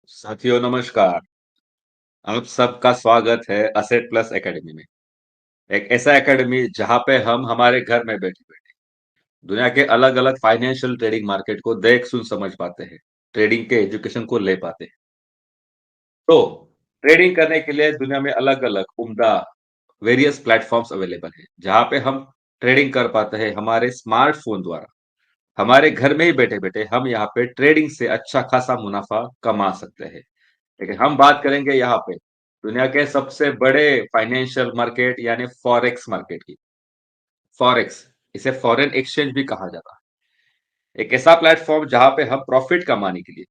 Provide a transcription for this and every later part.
साथियों नमस्कार। आप सबका स्वागत है असेट प्लस एकेडमी में। एक ऐसा एकेडमी जहां पे हम हमारे घर में बैठे बैठे दुनिया के अलग अलग फाइनेंशियल ट्रेडिंग मार्केट को देख सुन समझ पाते हैं, ट्रेडिंग के एजुकेशन को ले पाते हैं। तो ट्रेडिंग करने के लिए दुनिया में अलग अलग उम्दा वेरियस प्लेटफॉर्म्स अवेलेबल है जहां पे हम ट्रेडिंग कर पाते हैं हमारे स्मार्टफोन द्वारा। हमारे घर में ही बैठे बैठे हम यहाँ पे ट्रेडिंग से अच्छा खासा मुनाफा कमा सकते हैं। लेकिन हम बात करेंगे यहाँ पे दुनिया के सबसे बड़े फाइनेंशियल मार्केट यानी फॉरेक्स मार्केट की। फॉरेक्स इसे फॉरेन एक्सचेंज भी कहा जाता है। एक ऐसा प्लेटफॉर्म जहां पे हम प्रॉफिट कमाने के लिए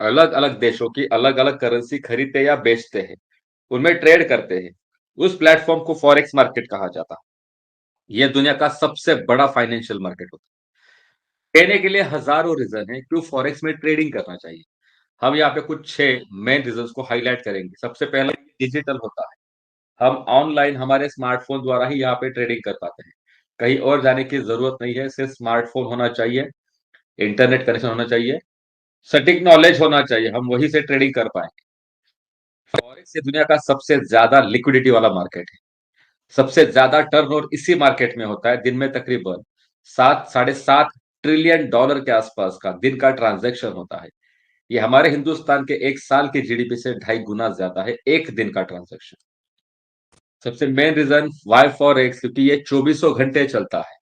अलग अलग देशों की अलग अलग करेंसी खरीदते या बेचते हैं, उनमें ट्रेड करते हैं। उस प्लेटफॉर्म को फॉरेक्स मार्केट कहा जाता है। यह दुनिया का सबसे बड़ा फाइनेंशियल मार्केट होता है। कहने के लिए हजारों रीजन है क्यों फॉरेक्स में ट्रेडिंग करना चाहिए। हम यहाँ पे कुछ 6 मेन रीजन को हाईलाइट करेंगे। सबसे पहला डिजिटल होता है। हम ऑनलाइन हमारे स्मार्टफोन द्वारा ही यहाँ पे ट्रेडिंग कर पाते हैं। कहीं और जाने की जरूरत नहीं है। सिर्फ स्मार्टफोन होना चाहिए, इंटरनेट कनेक्शन होना चाहिए, सटीक नॉलेज होना चाहिए, हम वही से ट्रेडिंग कर पाएंगे। फॉरेक्स ये दुनिया का सबसे ज्यादा लिक्विडिटी वाला मार्केट है। सबसे ज्यादा टर्नओवर इसी मार्केट में होता है। दिन में तकरीबन 7 साढ़े 7 ट्रिलियन डॉलर के आसपास का दिन का ट्रांजैक्शन होता है। ये हमारे हिंदुस्तान के एक साल की जीडीपी से 2.5 गुना ज्यादा है एक दिन का ट्रांजैक्शन। सबसे main reason why for X, क्योंकि ये 2400 घंटे चलता है।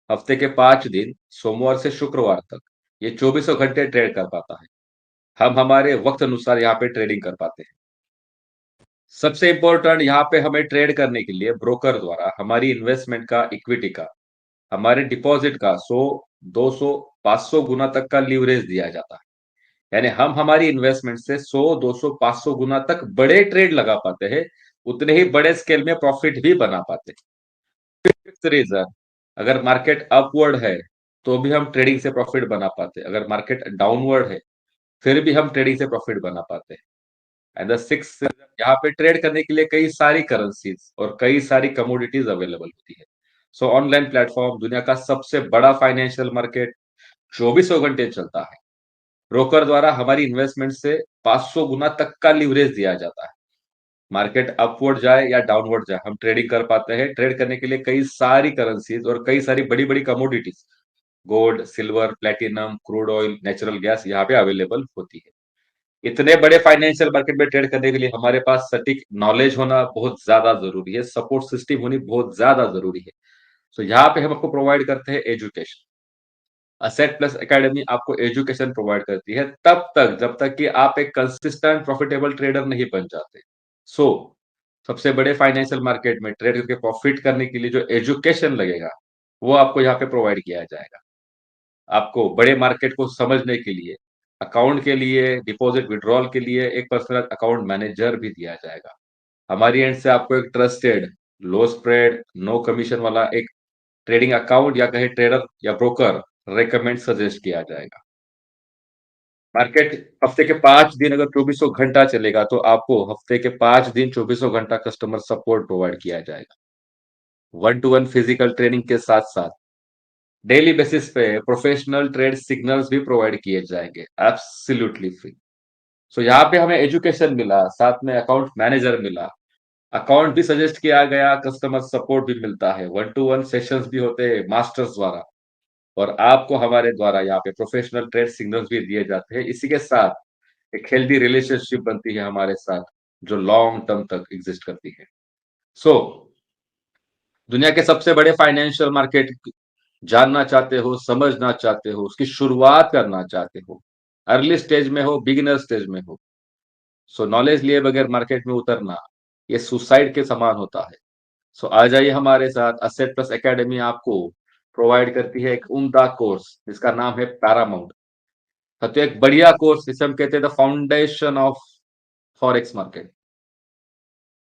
हफ्ते के 5 दिन, सोमवार से शुक्रवार तक ये 2400 घंटे ट्रेड कर पाता है। हम हमारे वक्त अनुसार यहाँ पे ट्रेडिंग कर पाते हैं। सबसे इंपॉर्टेंट, यहाँ पे हमें ट्रेड करने के लिए ब्रोकर द्वारा हमारी इन्वेस्टमेंट का, इक्विटी का, हमारे डिपॉजिट का 100, 200, 500 गुना तक का लीवरेज दिया जाता है। यानी हम हमारी इन्वेस्टमेंट से 100, 200, 500 गुना तक बड़े ट्रेड लगा पाते हैं। उतने ही बड़े स्केल में प्रॉफिट भी बना पाते हैं। फिफ्थ रीजन, अगर मार्केट अपवर्ड है तो भी हम ट्रेडिंग से प्रॉफिट बना पाते हैं। अगर मार्केट डाउनवर्ड है फिर भी हम ट्रेडिंग से प्रॉफिट बना पाते हैं। एंड द सिक्स रीजन, यहाँ पे ट्रेड करने के लिए कई सारी करेंसीज और कई सारी कमोडिटीज अवेलेबल होती है। सो ऑनलाइन प्लेटफॉर्म दुनिया का सबसे बड़ा फाइनेंशियल मार्केट 2400 घंटे चलता है। ब्रोकर द्वारा हमारी इन्वेस्टमेंट से 500 गुना तक का लीवरेज दिया जाता है। मार्केट अपवर्ड जाए या डाउनवर्ड जाए हम ट्रेडिंग कर पाते हैं। ट्रेड करने के लिए कई सारी करेंसीज और कई सारी बड़ी बड़ी commodities, gold, silver, platinum, crude oil, natural gas यहाँ पे अवेलेबल होती है। इतने बड़े फाइनेंशियल मार्केट में ट्रेड करने के लिए हमारे पास सटीक नॉलेज होना बहुत ज्यादा जरूरी है, सपोर्ट सिस्टम होनी बहुत ज्यादा जरूरी है। तो यहाँ पे हम आपको प्रोवाइड करते हैं एजुकेशन। असेट प्लस एकेडमी आपको एजुकेशन प्रोवाइड करती है तब तक जब तक कि आप एक कंसिस्टेंट प्रॉफिटेबल ट्रेडर नहीं बन जाते। सो सबसे बड़े फाइनेंशियल मार्केट में ट्रेड करके प्रॉफिट करने के लिए जो एजुकेशन लगेगा वो आपको यहाँ पे प्रोवाइड किया जाएगा। आपको बड़े मार्केट को समझने के लिए अकाउंट के लिए, डिपॉजिट विड्रॉल के लिए एक पर्सनल अकाउंट मैनेजर भी दिया जाएगा। हमारी एंड से आपको एक ट्रस्टेड, लो स्प्रेड, नो कमीशन वाला एक ट्रेडिंग अकाउंट या कहे ट्रेडर या ब्रोकर रेकमेंड सजेस्ट किया जाएगा। मार्केट हफ्ते के 5 दिन अगर 2400 घंटा चलेगा तो आपको हफ्ते के 5 दिन 2400 घंटा कस्टमर सपोर्ट प्रोवाइड किया जाएगा। 1-to-1 फिजिकल ट्रेनिंग के साथ साथ डेली बेसिस पे प्रोफेशनल ट्रेड सिग्नल्स भी प्रोवाइड किए जाएंगे एब्सोल्युटली फ्री। सो यहाँ पे हमें एजुकेशन मिला, साथ में अकाउंट मैनेजर मिला, अकाउंट भी सजेस्ट किया गया, कस्टमर सपोर्ट भी मिलता है, 1-to-1 सेशंस भी होते हैं मास्टर्स द्वारा, और आपको हमारे द्वारा यहाँ पे प्रोफेशनल ट्रेड सिग्नल्स भी दिए जाते हैं। इसी के साथ एक हेल्दी रिलेशनशिप बनती है हमारे साथ जो लॉन्ग टर्म तक एग्जिस्ट करती है। सो दुनिया के सबसे बड़े फाइनेंशियल मार्केट जानना चाहते हो, समझना चाहते हो, उसकी शुरुआत करना चाहते हो, अर्ली स्टेज में हो, बिगिनर स्टेज में हो, सो नॉलेज लिए बगैर मार्केट में उतरना ये सुसाइड के समान होता है। सो आ जाइए हमारे साथ। असेट प्लस एकेडमी आपको प्रोवाइड करती है एक उम्दा कोर्स जिसका नाम है पैरामाउंट। तो एक बढ़िया कोर्स जिसे हम कहते हैं the foundation of forex market.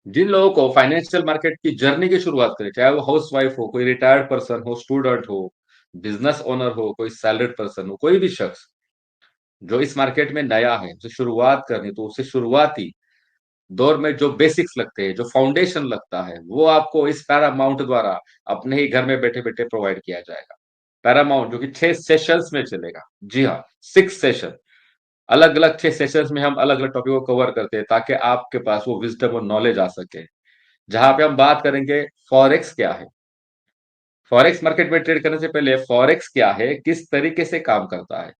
जिन लोगों को फाइनेंशियल मार्केट की जर्नी की शुरुआत करें, चाहे वो हाउस वाइफ हो, कोई रिटायर्ड पर्सन हो, स्टूडेंट हो, बिजनेस ओनर हो, कोई सैलरीड पर्सन हो, कोई भी शख्स जो इस मार्केट में नया है, उसे शुरुआत करनी, तो उसे शुरुआती दौर में जो बेसिक्स लगते हैं, जो फाउंडेशन लगता है, वो आपको इस पैरामाउंट द्वारा अपने ही घर में बैठे बैठे प्रोवाइड किया जाएगा। पैरामाउंट जो कि 6 सेशंस में चलेगा। जी हाँ, 6 सेशन। अलग अलग 6 सेशंस में हम अलग अलग टॉपिक को कवर करते हैं ताकि आपके पास वो विजडम और नॉलेज आ सके। जहां पे हम बात करेंगे फॉरेक्स क्या है, फॉरेक्स मार्केट में ट्रेड करने से पहले फॉरेक्स क्या है, किस तरीके से काम करता है,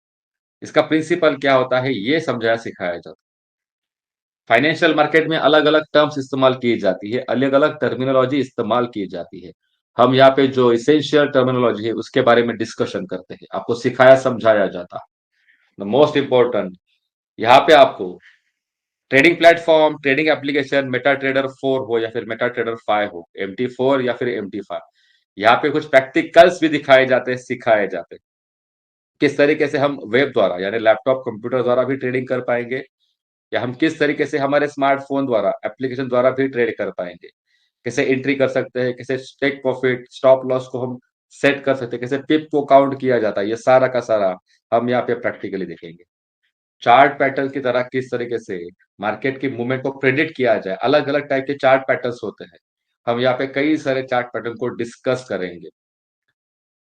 इसका प्रिंसिपल क्या होता है, ये समझाया सिखाया जाता है। फाइनेंशियल मार्केट में अलग अलग टर्म्स इस्तेमाल की जाती है, अलग अलग टर्मिनोलॉजी इस्तेमाल की जाती है। हम यहाँ पे जो इसेंशियल टर्मिनोलॉजी है उसके बारे में डिस्कशन करते हैं, आपको सिखाया समझाया जाता है। द मोस्ट इंपॉर्टेंट, यहाँ पे आपको trading platform, trading application, Meta trader 4 हो या फिर मेटा ट्रेडर 5 हो, MT4 या फिर MT5, यहाँ पे कुछ प्रैक्टिकल्स भी दिखाए जाते हैं, सिखाए जाते हैं। किस तरीके से हम वेब द्वारा यानी लैपटॉप कंप्यूटर द्वारा भी ट्रेडिंग कर पाएंगे, या हम किस तरीके से हमारे स्मार्टफोन द्वारा एप्लीकेशन द्वारा भी ट्रेड कर पाएंगे, कैसे एंट्री कर सकते हैं, कैसे टेक प्रॉफिट स्टॉप लॉस को हम सेट कर सकते हैं, कैसे पिप को काउंट किया जाता है, ये सारा का सारा हम यहाँ पे प्रैक्टिकली देखेंगे। चार्ट पैटर्न की तरह किस तरीके से मार्केट की मूवमेंट को प्रेडिक्ट किया जाए, अलग अलग टाइप के चार्ट पैटर्न्स होते हैं। हम यहाँ पे कई सारे चार्ट पैटर्न को डिस्कस करेंगे।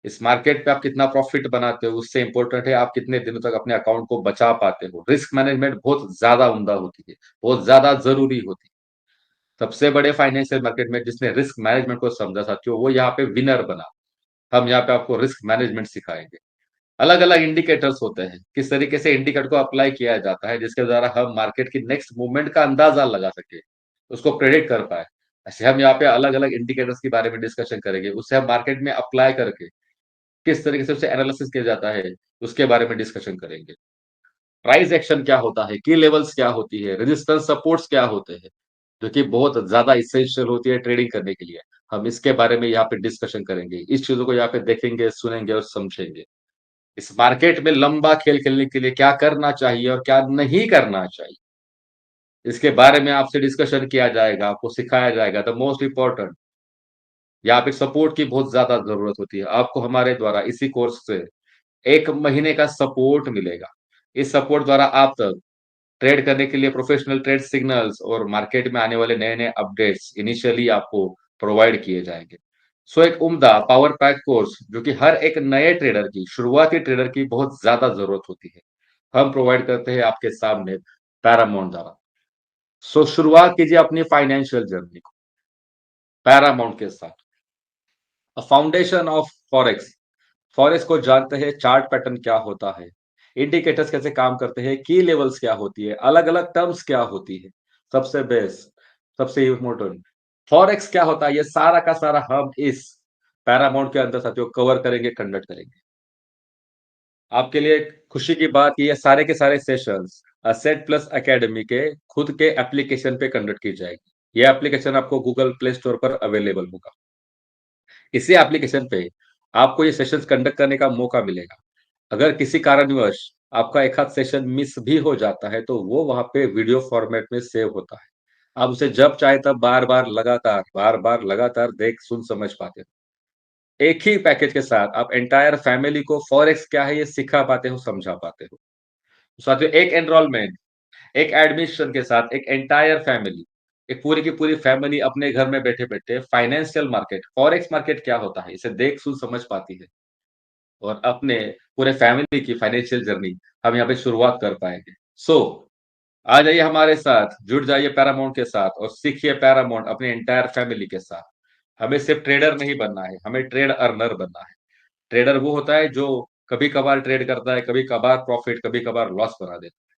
इस मार्केट पे आप कितना प्रॉफिट बनाते हो उससे इंपॉर्टेंट है आप कितने दिनों तक अपने अकाउंट को बचा पाते हो। रिस्क मैनेजमेंट बहुत ज्यादा उम्दा होती है, बहुत ज्यादा जरूरी होती है। सबसे बड़े फाइनेंशियल मार्केट में जिसने रिस्क मैनेजमेंट को समझा साथियों, वो यहाँ पे विनर बना। हम यहाँ पे आपको रिस्क मैनेजमेंट सिखाएंगे। अलग अलग इंडिकेटर्स होते हैं, किस तरीके से इंडिकेटर को अप्लाई किया जाता है जिसके द्वारा हम मार्केट की नेक्स्ट मूवमेंट का अंदाजा लगा सके, उसको प्रेडिक्ट कर पाए। ऐसे हम यहाँ पे अलग अलग इंडिकेटर्स के बारे में डिस्कशन करेंगे, उससे हम मार्केट में अप्लाई करके किस तरीके से उसे एनालिसिस किया जाता है उसके बारे में डिस्कशन करेंगे। प्राइस एक्शन क्या होता है, की लेवल्स क्या होती है, रेजिस्टेंस सपोर्ट्स क्या होते हैं, जो कि बहुत ज्यादा इसेंशियल होती है ट्रेडिंग करने के लिए। हम इसके बारे में यहाँ पे डिस्कशन करेंगे, इस चीजों को यहाँ पे देखेंगे, सुनेंगे और समझेंगे। इस मार्केट में लंबा खेल खेलने के लिए क्या करना चाहिए और क्या नहीं करना चाहिए, इसके बारे में आपसे डिस्कशन किया जाएगा, आपको सिखाया जाएगा। द मोस्ट इंपॉर्टेंट, यहाँ पे सपोर्ट की बहुत ज्यादा जरूरत होती है। आपको हमारे द्वारा इसी कोर्स से 1 महीने का सपोर्ट मिलेगा। इस सपोर्ट द्वारा आप तक ट्रेड करने के लिए प्रोफेशनल ट्रेड सिग्नल्स और मार्केट में आने वाले नए नए अपडेट्स इनिशियली आपको प्रोवाइड किए जाएंगे। सो एक उम्दा पावर पैक कोर्स जो कि हर एक नए ट्रेडर की, शुरुआती ट्रेडर की बहुत ज्यादा जरूरत होती है, हम प्रोवाइड करते हैं आपके सामने पैरामाउंट द्वारा। सो शुरुआत कीजिए अपनी फाइनेंशियल जर्नी को पैरामाउंट के साथ। फाउंडेशन ऑफ फॉरेक्स, फॉरेक्स को जानते हैं, चार्ट पैटर्न क्या होता है, इंडिकेटर्स कैसे काम करते हैं, की लेवल्स क्या होती है, अलग अलग टर्म्स क्या होती है, सबसे बेस्ट, सबसे इम्पोर्टेंट फॉरेक्स क्या होता है, ये सारा का सारा हम इस पैरामाउंट के अंदर साथियों कवर करेंगे, कंडक्ट करेंगे। आपके लिए खुशी की बात ये सारे के सारे सेशंस असेट प्लस एकेडमी के खुद के एप्लीकेशन पे कंडक्ट की जाएगी। ये एप्लीकेशन आपको गूगल प्ले स्टोर पर अवेलेबल होगा। इसी एप्लीकेशन पे आपको ये सेशंस कंडक्ट करने का मौका मिलेगा। अगर किसी कारणवश आपका एक आध सेशन मिस भी हो जाता है तो वो वहां पे वीडियो फॉर्मेट में सेव होता है। आप उसे जब चाहे तब बार बार लगातार देख सुन समझ पाते हो। एक ही पैकेज के साथ आप एंटायर फैमिली को फॉरेक्स क्या है ये सिखा पाते हो, समझा पाते हो। साथियों एक एनरोलमेंट, एक एडमिशन के साथ एक एंटायर फैमिली, एक पूरी की पूरी फैमिली अपने घर में बैठे बैठे फाइनेंशियल मार्केट, फॉरेक्स मार्केट क्या होता है इसे देख सुन समझ पाती है, और अपने पूरे फैमिली की फाइनेंशियल जर्नी हम यहाँ पे शुरुआत कर पाएंगे। सो आ जाइए हमारे साथ, जुड़ जाइए पैरामाउंट के साथ और सीखिए पैरामाउंट अपने एंटायर फैमिली के साथ। हमें सिर्फ ट्रेडर नहीं बनना है, हमें ट्रेड अर्नर बनना है। ट्रेडर वो होता है जो कभी कभार ट्रेड करता है, कभी कभार प्रॉफिट, कभी कभार लॉस बना देता है।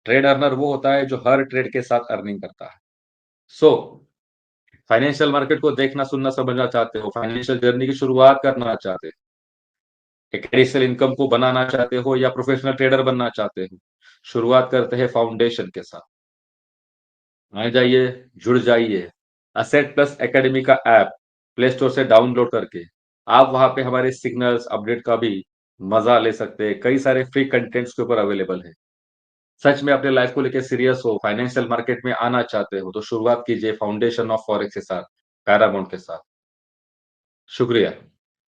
ट्रेड अर्नर वो होता है जो हर ट्रेड के साथ अर्निंग करता है। सो फाइनेंशियल मार्केट को देखना सुनना समझना चाहते हो, फाइनेंशियल जर्नी की शुरुआत करना चाहते हो, एक एडिशनल इनकम को बनाना चाहते हो या प्रोफेशनल ट्रेडर बनना चाहते हो, शुरुआत करते हैं फाउंडेशन के साथ। आ जाइए, जुड़ जाइए। असेट प्लस एकेडमी का ऐप प्ले स्टोर से डाउनलोड करके आप वहां पे हमारे सिग्नल्स अपडेट का भी मजा ले सकते हैं। कई सारे फ्री कंटेंट्स के ऊपर अवेलेबल है। सच में अपने लाइफ को लेकर सीरियस हो, फाइनेंशियल मार्केट में आना चाहते हो, तो शुरुआत कीजिए फाउंडेशन ऑफ फॉरेक्स के साथ, पैरामाउंट के साथ। शुक्रिया।